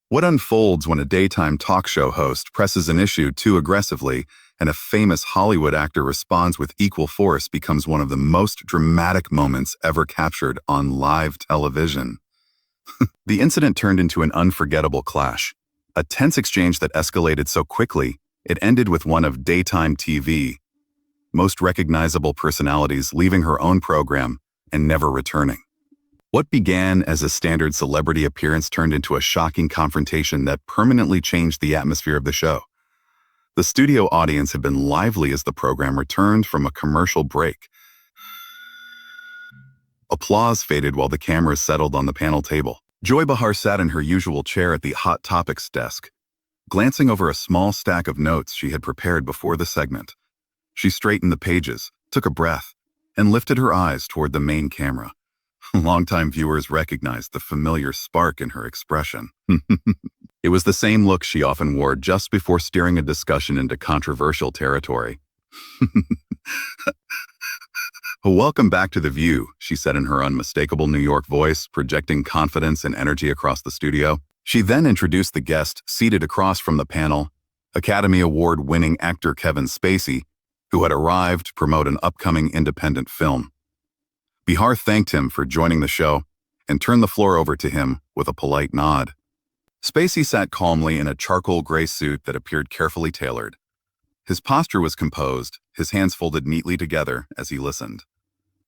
What unfolds when a daytime talk show host presses an issue too aggressively and a famous Hollywood actor responds with equal force becomes one of the most dramatic moments ever captured on live television. The incident turned into an unforgettable clash, a tense exchange that escalated so quickly it ended with one of daytime TV most recognizable personalities leaving her own program and never returning. What began as a standard celebrity appearance turned into a shocking confrontation that permanently changed the atmosphere of the show. The studio audience had been lively as the program returned from a commercial break. Applause faded while the cameras settled on the panel table. Joy Behar sat in her usual chair at the Hot Topics desk, glancing over a small stack of notes she had prepared before the segment. She straightened the pages, took a breath, and lifted her eyes toward the main camera. Longtime viewers recognized the familiar spark in her expression. It was the same look she often wore just before steering a discussion into controversial territory. "Welcome back to The View," she said in her unmistakable New York voice, projecting confidence and energy across the studio. She then introduced the guest seated across from the panel, Academy Award-winning actor Kevin Spacey, who had arrived to promote an upcoming independent film. Behar thanked him for joining the show and turned the floor over to him with a polite nod. Spacey sat calmly in a charcoal gray suit that appeared carefully tailored. His posture was composed, his hands folded neatly together as he listened.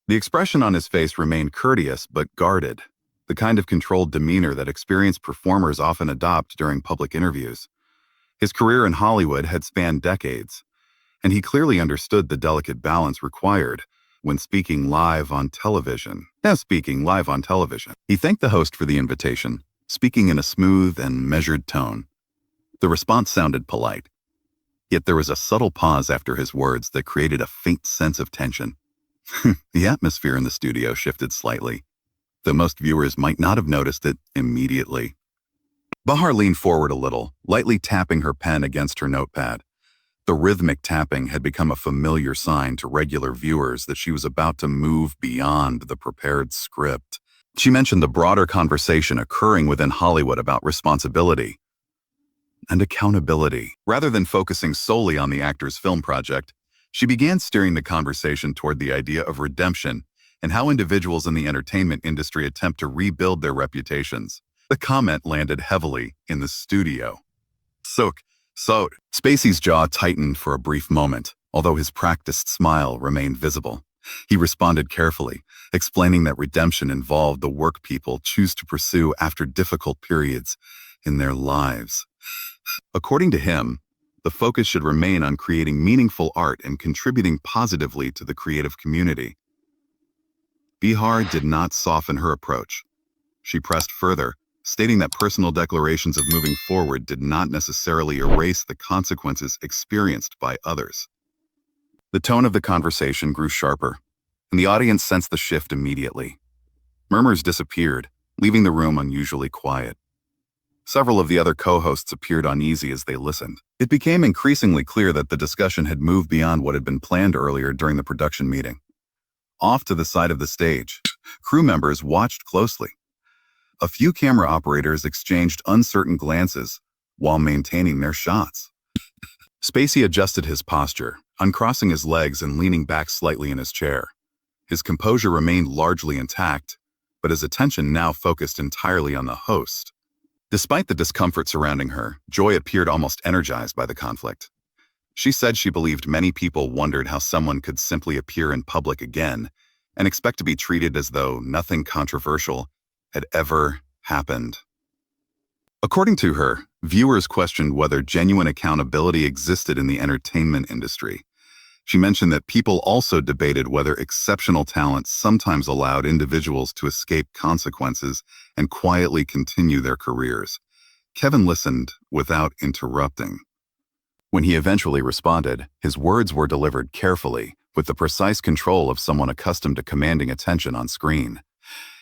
The expression on his face remained courteous but guarded, the kind of controlled demeanor that experienced performers often adopt during public interviews. His career in Hollywood had spanned decades, and he clearly understood the delicate balance required when speaking live on television. He thanked the host for the invitation, speaking in a smooth and measured tone. The response sounded polite, yet there was a subtle pause after his words that created a faint sense of tension. The atmosphere in the studio shifted slightly, though most viewers might not have noticed it immediately. Behar leaned forward a little, lightly tapping her pen against her notepad. The rhythmic tapping had become a familiar sign to regular viewers that she was about to move beyond the prepared script. She mentioned the broader conversation occurring within Hollywood about responsibility and accountability. Rather than focusing solely on the actor's film project, she began steering the conversation toward the idea of redemption and how individuals in the entertainment industry attempt to rebuild their reputations. The comment landed heavily in the studio. So, Spacey's jaw tightened for a brief moment, although his practiced smile remained visible. He responded carefully, explaining that redemption involved the work people choose to pursue after difficult periods in their lives. According to him, the focus should remain on creating meaningful art and contributing positively to the creative community. Behar did not soften her approach. She pressed further, stating that personal declarations of moving forward did not necessarily erase the consequences experienced by others. The tone of the conversation grew sharper, and the audience sensed the shift immediately. Murmurs disappeared, leaving the room unusually quiet. Several of the other co-hosts appeared uneasy as they listened. It became increasingly clear that the discussion had moved beyond what had been planned earlier during the production meeting. Off to the side of the stage, crew members watched closely. A few camera operators exchanged uncertain glances while maintaining their shots. Spacey adjusted his posture, uncrossing his legs and leaning back slightly in his chair. His composure remained largely intact, but his attention now focused entirely on the host. Despite the discomfort surrounding her, Joy appeared almost energized by the conflict. She said she believed many people wondered how someone could simply appear in public again and expect to be treated as though nothing controversial had ever happened. According to her, viewers questioned whether genuine accountability existed in the entertainment industry. She mentioned that people also debated whether exceptional talent sometimes allowed individuals to escape consequences and quietly continue their careers. Kevin listened without interrupting. When he eventually responded, his words were delivered carefully, with the precise control of someone accustomed to commanding attention on screen.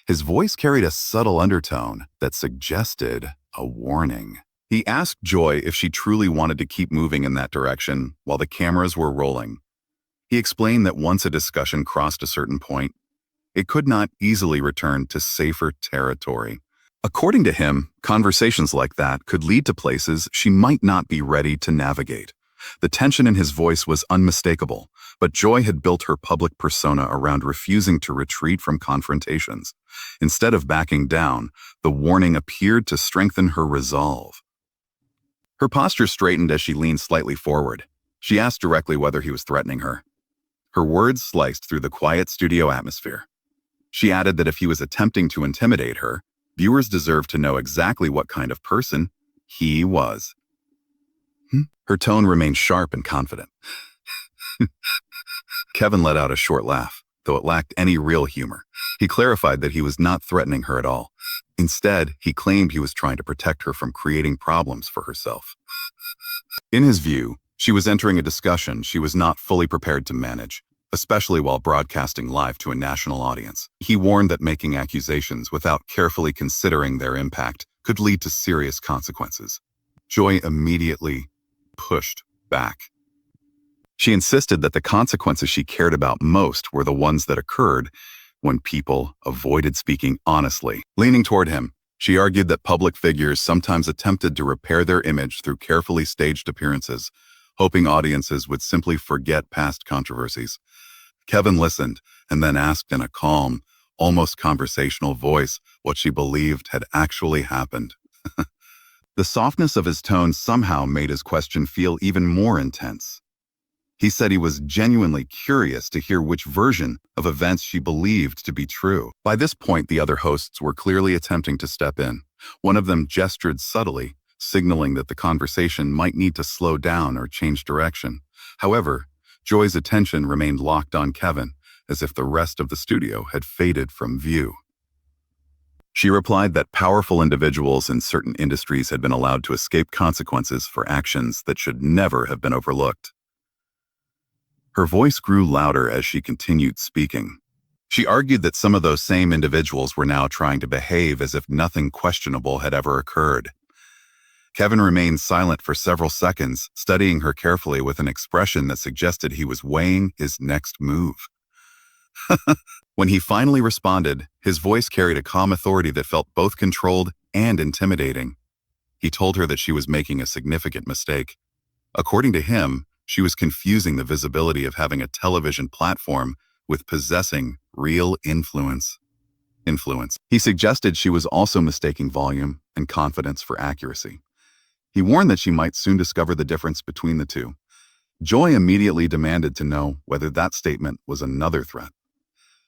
His voice carried a subtle undertone that suggested a warning. He asked Joy if she truly wanted to keep moving in that direction while the cameras were rolling. He explained that once a discussion crossed a certain point, it could not easily return to safer territory. According to him, conversations like that could lead to places she might not be ready to navigate. The tension in his voice was unmistakable, but Joy had built her public persona around refusing to retreat from confrontations. Instead of backing down, the warning appeared to strengthen her resolve. Her posture straightened as she leaned slightly forward. She asked directly whether he was threatening her. Her words sliced through the quiet studio atmosphere. She added that if he was attempting to intimidate her, viewers deserved to know exactly what kind of person he was. Her tone remained sharp and confident. Kevin let out a short laugh, though it lacked any real humor. He clarified that he was not threatening her at all. Instead, he claimed he was trying to protect her from creating problems for herself. In his view, she was entering a discussion she was not fully prepared to manage, especially while broadcasting live to a national audience. He warned that making accusations without carefully considering their impact could lead to serious consequences. Joy immediately pushed back. She insisted that the consequences she cared about most were the ones that occurred when people avoided speaking honestly. Leaning toward him, she argued that public figures sometimes attempted to repair their image through carefully staged appearances, hoping audiences would simply forget past controversies. Kevin listened and then asked in a calm, almost conversational voice what she believed had actually happened. The softness of his tone somehow made his question feel even more intense. He said he was genuinely curious to hear which version of events she believed to be true. By this point, the other hosts were clearly attempting to step in. One of them gestured subtly, signaling that the conversation might need to slow down or change direction. However, Joy's attention remained locked on Kevin, as if the rest of the studio had faded from view. She replied that powerful individuals in certain industries had been allowed to escape consequences for actions that should never have been overlooked. Her voice grew louder as she continued speaking. She argued that some of those same individuals were now trying to behave as if nothing questionable had ever occurred. Kevin remained silent for several seconds, studying her carefully with an expression that suggested he was weighing his next move. When he finally responded, his voice carried a calm authority that felt both controlled and intimidating. He told her that she was making a significant mistake. According to him, she was confusing the visibility of having a television platform with possessing real influence. He suggested she was also mistaking volume and confidence for accuracy. He warned that she might soon discover the difference between the two. Joy immediately demanded to know whether that statement was another threat.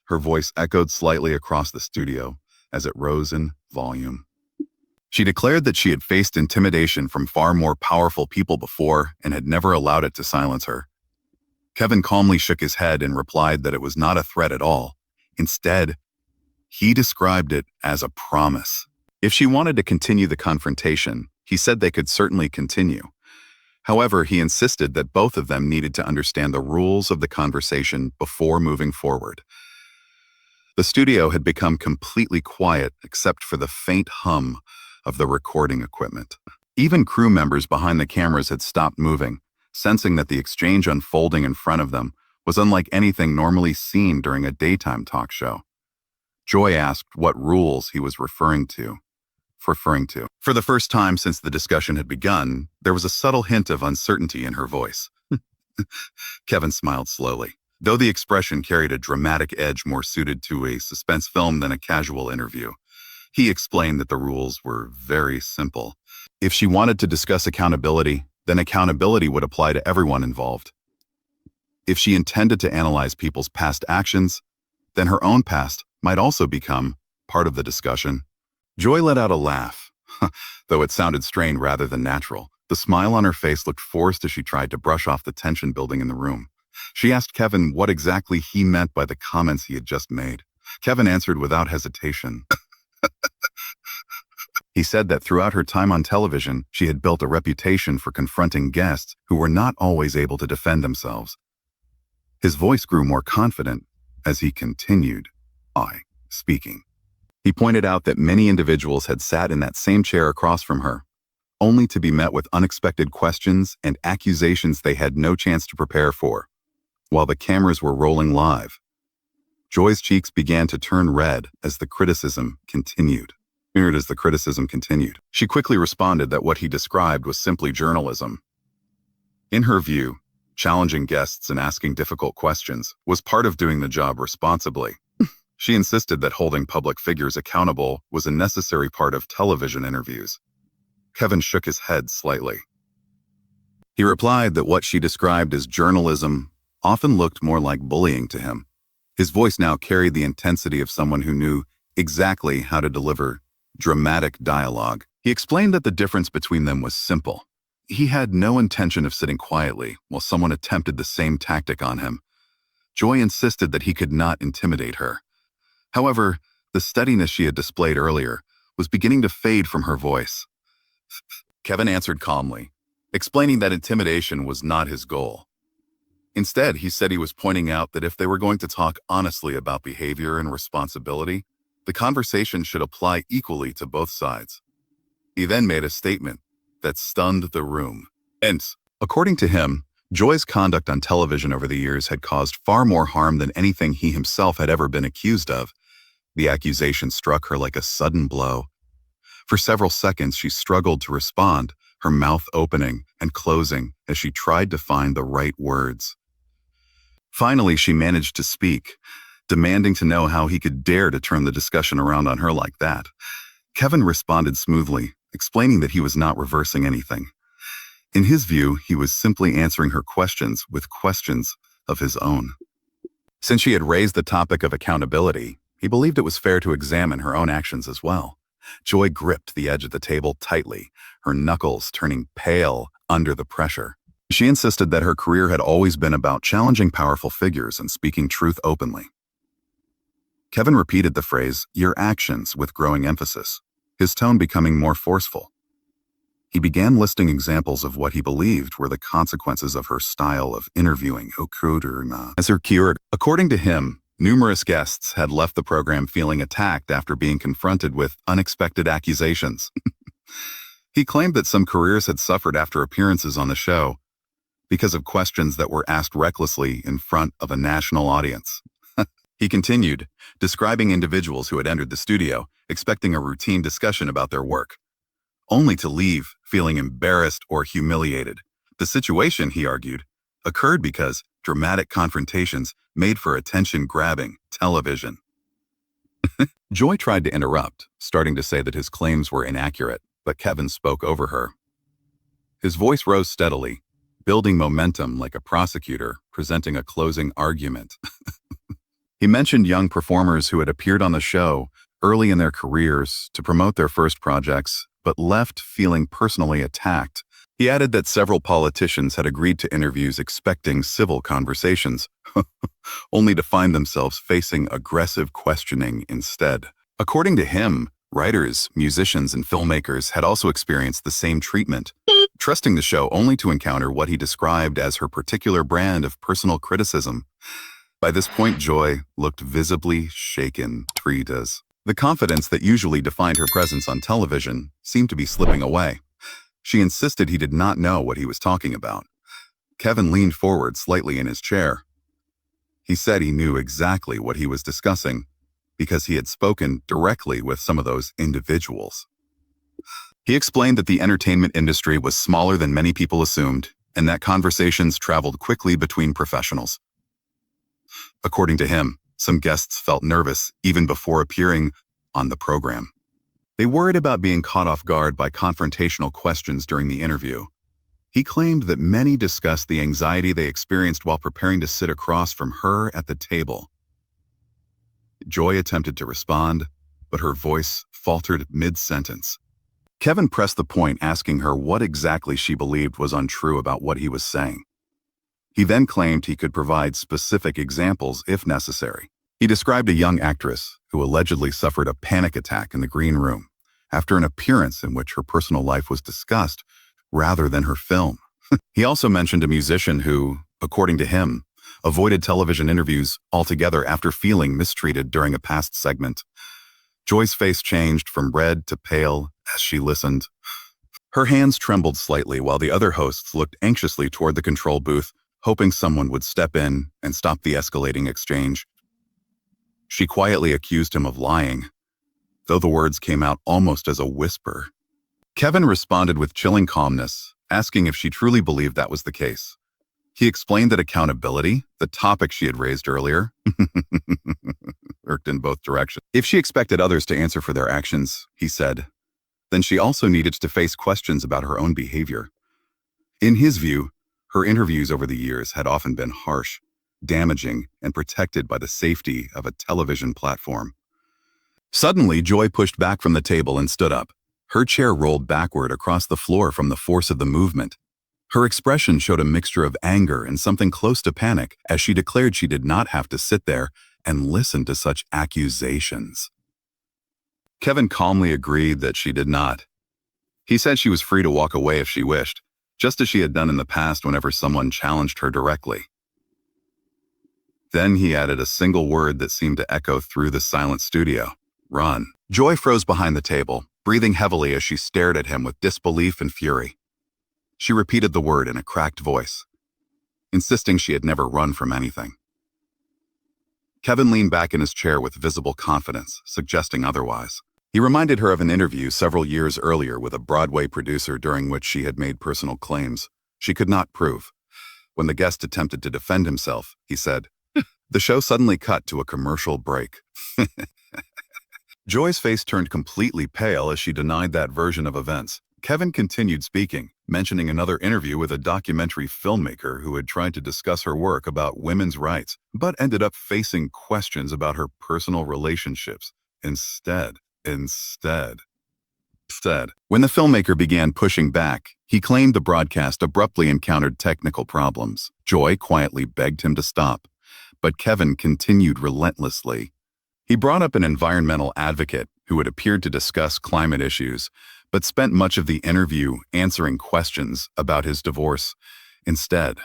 Her voice echoed slightly across the studio as it rose in volume. She declared that she had faced intimidation from far more powerful people before and had never allowed it to silence her. Kevin calmly shook his head and replied that it was not a threat at all. Instead, he described it as a promise. If she wanted to continue the confrontation, he said they could certainly continue. However, he insisted that both of them needed to understand the rules of the conversation before moving forward. The studio had become completely quiet except for the faint hum of the recording equipment. Even crew members behind the cameras had stopped moving, sensing that the exchange unfolding in front of them was unlike anything normally seen during a daytime talk show. Joy asked what rules he was referring to. For the first time since the discussion had begun, there was a subtle hint of uncertainty in her voice. Kevin smiled slowly, though the expression carried a dramatic edge more suited to a suspense film than a casual interview. He explained that the rules were very simple. If she wanted to discuss accountability, then accountability would apply to everyone involved. If she intended to analyze people's past actions, then her own past might also become part of the discussion. Joy let out a laugh, though it sounded strained rather than natural. The smile on her face looked forced as she tried to brush off the tension building in the room. She asked Kevin what exactly he meant by the comments he had just made. Kevin answered without hesitation. He said that throughout her time on television, she had built a reputation for confronting guests who were not always able to defend themselves. His voice grew more confident as he continued, speaking. He pointed out that many individuals had sat in that same chair across from her, only to be met with unexpected questions and accusations they had no chance to prepare for. While the cameras were rolling live, Joy's cheeks began to turn red as the criticism continued. sneered as the criticism continued. She quickly responded that what he described was simply journalism. In her view, challenging guests and asking difficult questions was part of doing the job responsibly. She insisted that holding public figures accountable was a necessary part of television interviews. Kevin shook his head slightly. He replied that what she described as journalism often looked more like bullying to him. His voice now carried the intensity of someone who knew exactly how to deliver dramatic dialogue. He explained that the difference between them was simple. He had no intention of sitting quietly while someone attempted the same tactic on him. Joy insisted that he could not intimidate her. However, the steadiness she had displayed earlier was beginning to fade from her voice. Kevin answered calmly, explaining that intimidation was not his goal. Instead, he said he was pointing out that if they were going to talk honestly about behavior and responsibility, the conversation should apply equally to both sides. He then made a statement that stunned the room. And, according to him, Joy's conduct on television over the years had caused far more harm than anything he himself had ever been accused of. The accusation struck her like a sudden blow. For several seconds, she struggled to respond, her mouth opening and closing as she tried to find the right words. Finally, she managed to speak, demanding to know how he could dare to turn the discussion around on her like that. Kevin responded smoothly, explaining that he was not reversing anything. In his view, he was simply answering her questions with questions of his own. Since she had raised the topic of accountability, he believed it was fair to examine her own actions as well. Joy gripped the edge of the table tightly, her knuckles turning pale under the pressure. She insisted that her career had always been about challenging powerful figures and speaking truth openly. Kevin repeated the phrase, "your actions," with growing emphasis, his tone becoming more forceful. He began listing examples of what he believed were the consequences of her style of interviewing. As her keyword, according to him, numerous guests had left the program feeling attacked after being confronted with unexpected accusations. He claimed that some careers had suffered after appearances on the show because of questions that were asked recklessly in front of a national audience. He continued, describing individuals who had entered the studio, expecting a routine discussion about their work, only to leave feeling embarrassed or humiliated. The situation, he argued, occurred because dramatic confrontations made for attention-grabbing television. Joy tried to interrupt, starting to say that his claims were inaccurate, but Kevin spoke over her. His voice rose steadily, building momentum like a prosecutor presenting a closing argument. He mentioned young performers who had appeared on the show early in their careers to promote their first projects, but left feeling personally attacked. He added that several politicians had agreed to interviews expecting civil conversations, only to find themselves facing aggressive questioning instead. According to him, writers, musicians, and filmmakers had also experienced the same treatment, trusting the show only to encounter what he described as her particular brand of personal criticism. By this point, Joy looked visibly shaken. The confidence that usually defined her presence on television seemed to be slipping away. She insisted he did not know what he was talking about. Kevin leaned forward slightly in his chair. He said he knew exactly what he was discussing because he had spoken directly with some of those individuals. He explained that the entertainment industry was smaller than many people assumed, and that conversations traveled quickly between professionals. According to him, some guests felt nervous even before appearing on the program. They worried about being caught off guard by confrontational questions during the interview. He claimed that many discussed the anxiety they experienced while preparing to sit across from her at the table. Joy attempted to respond, but her voice faltered mid-sentence. Kevin pressed the point, asking her what exactly she believed was untrue about what he was saying. He then claimed he could provide specific examples if necessary. He described a young actress who allegedly suffered a panic attack in the green room after an appearance in which her personal life was discussed rather than her film. He also mentioned a musician who, according to him, avoided television interviews altogether after feeling mistreated during a past segment. Joy's face changed from red to pale as she listened. Her hands trembled slightly while the other hosts looked anxiously toward the control booth, hoping someone would step in and stop the escalating exchange. She quietly accused him of lying. though the words came out almost as a whisper. Kevin responded with chilling calmness, asking if she truly believed that was the case. He explained that accountability, the topic she had raised earlier, irked in both directions. If she expected others to answer for their actions, he said, then she also needed to face questions about her own behavior. In his view, her interviews over the years had often been harsh, damaging, and protected by the safety of a television platform. Suddenly, Joy pushed back from the table and stood up. Her chair rolled backward across the floor from the force of the movement. Her expression showed a mixture of anger and something close to panic as she declared she did not have to sit there and listen to such accusations. Kevin calmly agreed that she did not. He said she was free to walk away if she wished, just as she had done in the past whenever someone challenged her directly. Then he added a single word that seemed to echo through the silent studio: run. Joy froze behind the table, breathing heavily as she stared at him with disbelief and fury. She repeated the word in a cracked voice, insisting she had never run from anything. Kevin leaned back in his chair with visible confidence, suggesting otherwise. He reminded her of an interview several years earlier with a Broadway producer during which she had made personal claims she could not prove. When the guest attempted to defend himself, he said, the show suddenly cut to a commercial break. Joy's face turned completely pale as she denied that version of events. Kevin continued speaking, mentioning another interview with a documentary filmmaker who had tried to discuss her work about women's rights, but ended up facing questions about her personal relationships instead. When the filmmaker began pushing back, he claimed the broadcast abruptly encountered technical problems. Joy quietly begged him to stop, but Kevin continued relentlessly. He brought up an environmental advocate who had appeared to discuss climate issues, but spent much of the interview answering questions about his divorce instead.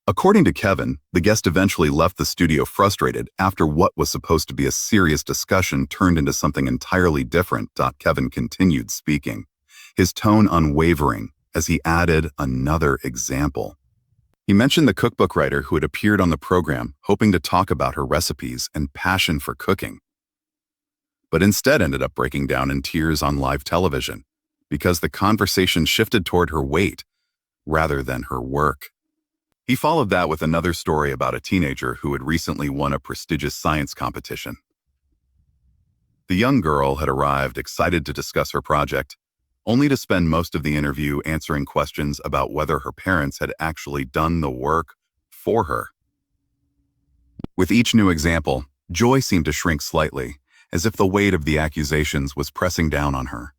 According to Kevin, the guest eventually left the studio frustrated after what was supposed to be a serious discussion turned into something entirely different. Kevin continued speaking, his tone unwavering as he added another example. He mentioned the cookbook writer who had appeared on the program, hoping to talk about her recipes and passion for cooking, but instead ended up breaking down in tears on live television because the conversation shifted toward her weight rather than her work. He followed that with another story about a teenager who had recently won a prestigious science competition. The young girl had arrived excited to discuss her project, only to spend most of the interview answering questions about whether her parents had actually done the work for her. With each new example, Joy seemed to shrink slightly, as if the weight of the accusations was pressing down on her.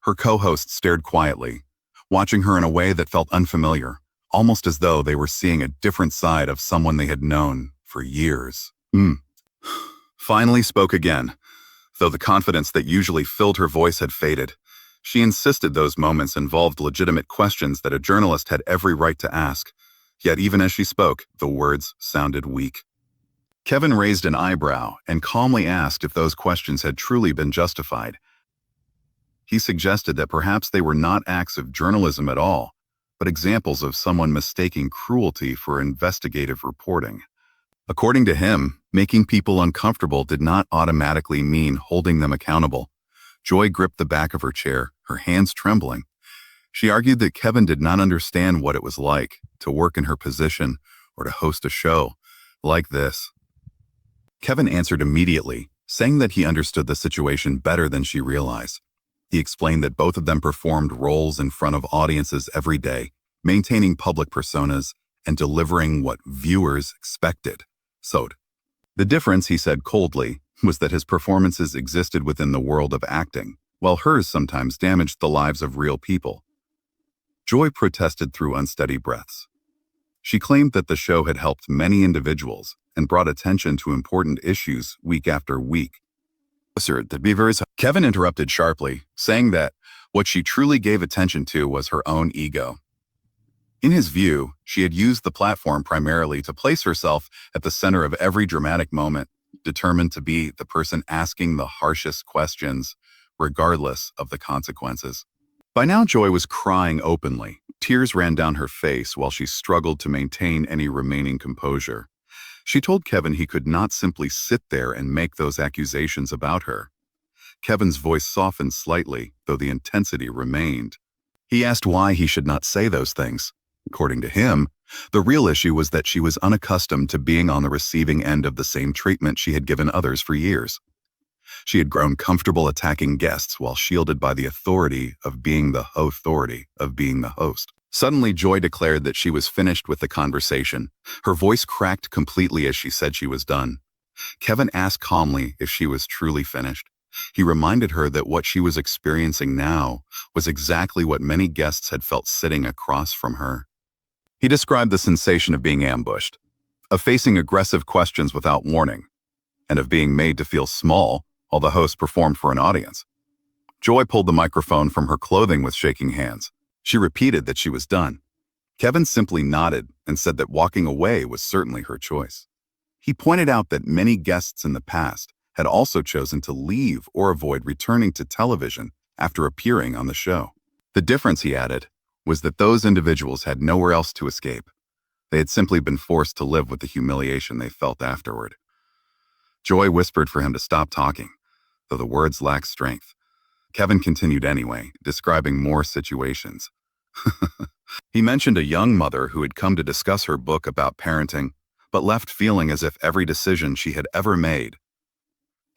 Her co-host stared quietly, watching her in a way that felt unfamiliar, almost as though they were seeing a different side of someone they had known for years. Finally spoke again, though the confidence that usually filled her voice had faded. She insisted those moments involved legitimate questions that a journalist had every right to ask, yet even as she spoke, the words sounded weak. Kevin raised an eyebrow and calmly asked if those questions had truly been justified. He suggested that perhaps they were not acts of journalism at all, but examples of someone mistaking cruelty for investigative reporting. According to him, making people uncomfortable did not automatically mean holding them accountable. Joy gripped the back of her chair, her hands trembling. She argued that Kevin did not understand what it was like to work in her position or to host a show like this. Kevin answered immediately, saying that he understood the situation better than she realized. He explained that both of them performed roles in front of audiences every day, maintaining public personas and delivering what viewers expected. The difference, he said coldly, was that his performances existed within the world of acting, while hers sometimes damaged the lives of real people. Joy protested through unsteady breaths. She claimed that the show had helped many individuals and brought attention to important issues week after week. Kevin interrupted sharply, saying that what she truly gave attention to was her own ego. In his view, she had used the platform primarily to place herself at the center of every dramatic moment, determined to be the person asking the harshest questions, regardless of the consequences. By now, Joy was crying openly. Tears ran down her face while she struggled to maintain any remaining composure. She told Kevin he could not simply sit there and make those accusations about her. Kevin's voice softened slightly, though the intensity remained. He asked why he should not say those things. According to him, the real issue was that she was unaccustomed to being on the receiving end of the same treatment she had given others for years. She had grown comfortable attacking guests while shielded by the authority of being the host. Suddenly, Joy declared that she was finished with the conversation. Her voice cracked completely as she said she was done. Kevin asked calmly if she was truly finished. He reminded her that what she was experiencing now was exactly what many guests had felt sitting across from her. He described the sensation of being ambushed, of facing aggressive questions without warning, and of being made to feel small while the host performed for an audience. Joy pulled the microphone from her clothing with shaking hands. She repeated that she was done. Kevin simply nodded and said that walking away was certainly her choice. He pointed out that many guests in the past had also chosen to leave or avoid returning to television after appearing on the show. The difference, he added, was that those individuals had nowhere else to escape. They had simply been forced to live with the humiliation they felt afterward. Joy whispered for him to stop talking, though the words lacked strength. Kevin continued anyway, describing more situations. He mentioned a young mother who had come to discuss her book about parenting, but left feeling as if every decision she had ever made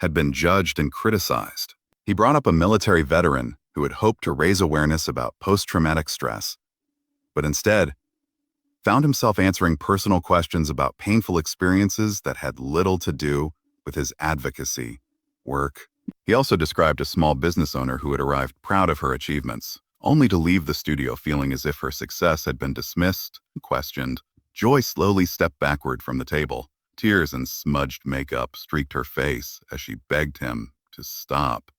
had been judged and criticized. He brought up a military veteran who had hoped to raise awareness about post-traumatic stress, but instead found himself answering personal questions about painful experiences that had little to do with his advocacy work. He also described a small business owner who had arrived proud of her achievements, only to leave the studio feeling as if her success had been dismissed and questioned. Joy slowly stepped backward from the table. Tears and smudged makeup streaked her face as she begged him to stop.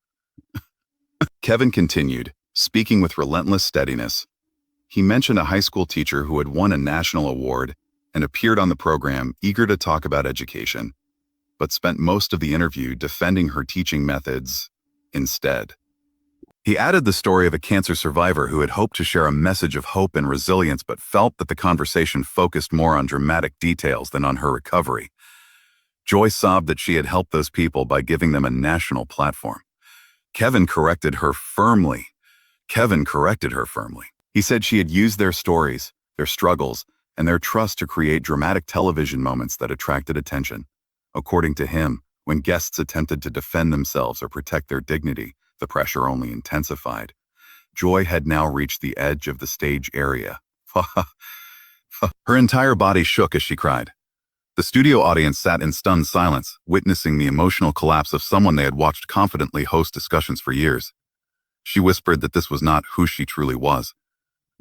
Kevin continued, speaking with relentless steadiness. He mentioned a high school teacher who had won a national award and appeared on the program eager to talk about education, but spent most of the interview defending her teaching methods instead. He added the story of a cancer survivor who had hoped to share a message of hope and resilience but felt that the conversation focused more on dramatic details than on her recovery. Joy sobbed that she had helped those people by giving them a national platform. Kevin corrected her firmly. He said she had used their stories, their struggles, and their trust to create dramatic television moments that attracted attention. According to him, when guests attempted to defend themselves or protect their dignity, the pressure only intensified. Joy had now reached the edge of the stage area. Her entire body shook as she cried. The studio audience sat in stunned silence, witnessing the emotional collapse of someone they had watched confidently host discussions for years. She whispered that this was not who she truly was.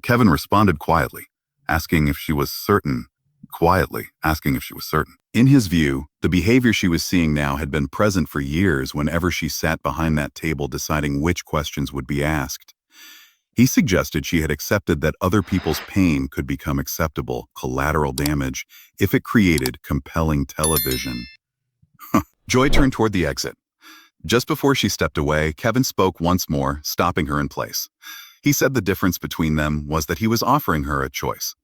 Kevin responded quietly, asking if she was certain. In his view, the behavior she was seeing now had been present for years whenever she sat behind that table deciding which questions would be asked. He suggested she had accepted that other people's pain could become acceptable collateral damage if it created compelling television. Joy turned toward the exit. Just before she stepped away, Kevin spoke once more, stopping her in place. He said the difference between them was that he was offering her a choice.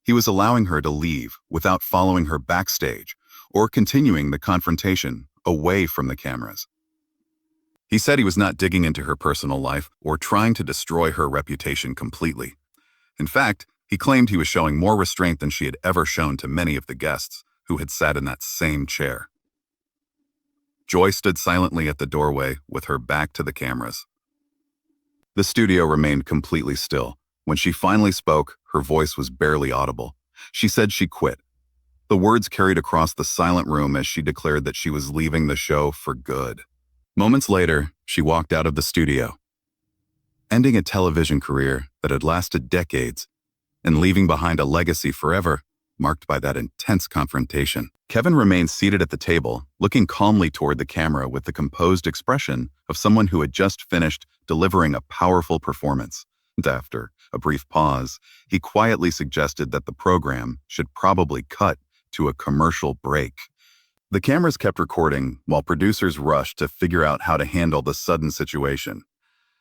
He was allowing her to leave without following her backstage or continuing the confrontation away from the cameras. He said he was not digging into her personal life or trying to destroy her reputation completely. In fact, he claimed he was showing more restraint than she had ever shown to many of the guests who had sat in that same chair. Joy stood silently at the doorway with her back to the cameras. The studio remained completely still. When she finally spoke, her voice was barely audible. She said she quit. The words carried across the silent room as she declared that she was leaving the show for good. Moments later, she walked out of the studio, ending a television career that had lasted decades and leaving behind a legacy forever marked by that intense confrontation. Kevin remained seated at the table, looking calmly toward the camera with the composed expression of someone who had just finished delivering a powerful performance. And after a brief pause, he quietly suggested that the program should probably cut to a commercial break. The cameras kept recording while producers rushed to figure out how to handle the sudden situation.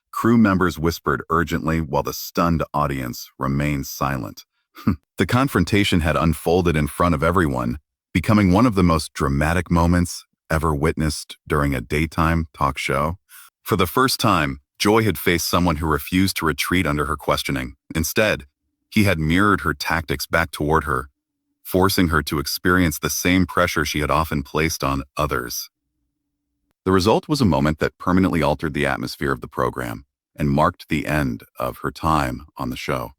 Crew members whispered urgently while the stunned audience remained silent. The confrontation had unfolded in front of everyone, becoming one of the most dramatic moments ever witnessed during a daytime talk show. For the first time, Joy had faced someone who refused to retreat under her questioning. Instead, he had mirrored her tactics back toward her, forcing her to experience the same pressure she had often placed on others. The result was a moment that permanently altered the atmosphere of the program and marked the end of her time on the show.